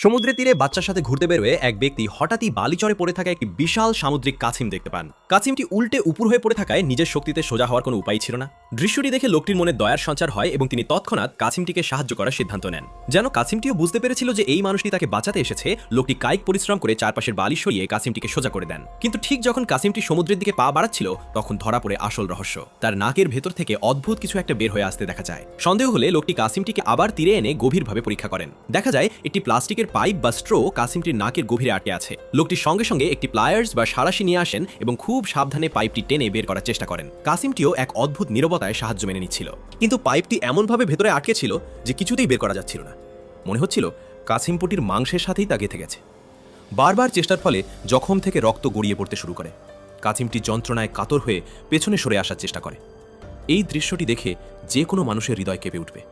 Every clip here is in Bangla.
সমুদ্রের তীরে বাচ্চার সাথে ঘুরতে বেরোয় এক ব্যক্তি হঠাৎই বালিচরে পড়ে থাকা একটি বিশাল সামুদ্রিক কাছিম দেখতে পান। কাছিমটি উল্টে উপর হয়ে পড়ে থাকায় নিজের শক্তিতে সোজা হওয়ার কোনো উপায় ছিল না। দৃশ্যটি দেখে লোকটির মনে দয়ার সঞ্চার হয় এবং তিনি তৎক্ষণাৎ কাছিমটিকে সাহায্য করার সিদ্ধান্ত নেন। যেন কাছিমটিও বুঝতে পেরেছিল যে এই মানুষটি তাকে বাঁচাতে এসেছে, লোকটি কায়িক পরিশ্রম করে চারপাশের বালি সরিয়ে কাছিমটিকে সোজা করে দেন। কিন্তু ঠিক যখন কাছিমটি সমুদ্রের দিকে পা বাড়াচ্ছিল তখন ধরা পড়ে আসল রহস্য। তার নাকের ভেতর থেকে অদ্ভুত কিছু একটা বের হয়ে আসতে দেখা যায়। সন্দেহ হলে লোকটি কাছিমটিকে আবার তীরে এনে গভীরভাবে পরীক্ষা করেন। দেখা যায় একটি প্লাস্টিকের পাইপ বা স্ট্রো কাছিমটির নাকের গভীরে আটকে আছে। লোকটি সঙ্গে সঙ্গে একটি প্লায়ার্স বা সাঁড়াশি নিয়ে আসেন এবং খুব সাবধানে পাইপটি টেনে বের করার চেষ্টা করেন। কাছিমটিও এক অদ্ভুত নীরবতায় সাহায্য মেনে নিচ্ছিল, কিন্তু পাইপটি এমনভাবে ভেতরে আটকে ছিল যে কিছুতেই বের করা যাচ্ছিল না। মনে হচ্ছিল কাছিমপুটির মাংসের সাথেই তা গেঁথে গেছে। বারবার চেষ্টার ফলে জখম থেকে রক্ত গড়িয়ে পড়তে শুরু করে। কাছিমটি যন্ত্রণায় কাতর হয়ে পেছনে সরে আসার চেষ্টা করে। এই দৃশ্যটি দেখে যে কোনো মানুষের হৃদয় কেঁপে উঠবে।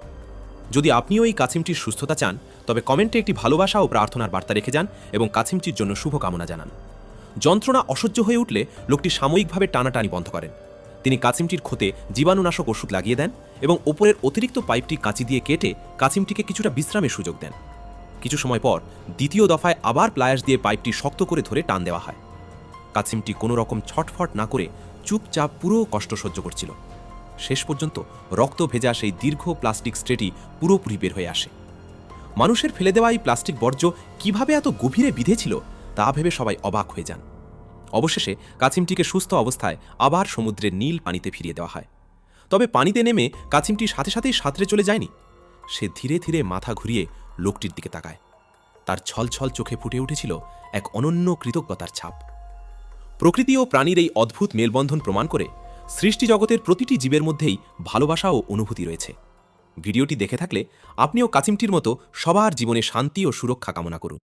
যদি আপনিও এই কাছিমটির সুস্থতা চান, তবে কমেন্টে একটি ভালোবাসা ও প্রার্থনার বার্তা রেখে যান এবং কাছিমটির জন্য শুভকামনা জানান। যন্ত্রণা অসহ্য হয়ে উঠলে লোকটি সাময়িকভাবে টানাটানি বন্ধ করেন। তিনি কাছিমটির ক্ষতে জীবাণুনাশক ওষুধ লাগিয়ে দেন এবং ওপরের অতিরিক্ত পাইপটি কাঁচি দিয়ে কেটে কাছিমটিকে কিছুটা বিশ্রামের সুযোগ দেন। কিছু সময় পর দ্বিতীয় দফায় আবার প্লায়ার্স দিয়ে পাইপটি শক্ত করে ধরে টান দেওয়া হয়। কাছিমটি কোনো রকম ছটফট না করে চুপচাপ পুরো কষ্ট সহ্য করছিল। শেষ পর্যন্ত রক্ত ভেজা সেই দীর্ঘ প্লাস্টিক স্ট্রেটি পুরোপুরি বের হয়ে আসে। মানুষের ফেলে দেওয়া এই প্লাস্টিক বর্জ্য কিভাবে এত গভীরে বিঁধেছিল তা ভেবে সবাই অবাক হয়ে যান। অবশেষে কাছিমটিকে সুস্থ অবস্থায় আবার সমুদ্রের নীল পানিতে ফিরিয়ে দেওয়া হয়। তবে পানিতে নেমে কাছিমটি সাথে সাথেই সাঁতরে চলে যায়নি। সে ধীরে ধীরে মাথা ঘুরিয়ে লোকটির দিকে তাকায়। তার ছলছল চোখে ফুটে উঠেছিল এক অনন্য কৃতজ্ঞতার ছাপ। প্রকৃতি ও প্রাণীর এই অদ্ভুত মেলবন্ধন প্রমাণ করে সৃষ্টি জগতের প্রতিটি জীবের মধ্যেই ভালোবাসা ও অনুভূতি রয়েছে। ভিডিওটি দেখে থাকলে আপনিও কাছিমটির মতো সবার জীবনে শান্তি ও সুরক্ষা কামনা করুন।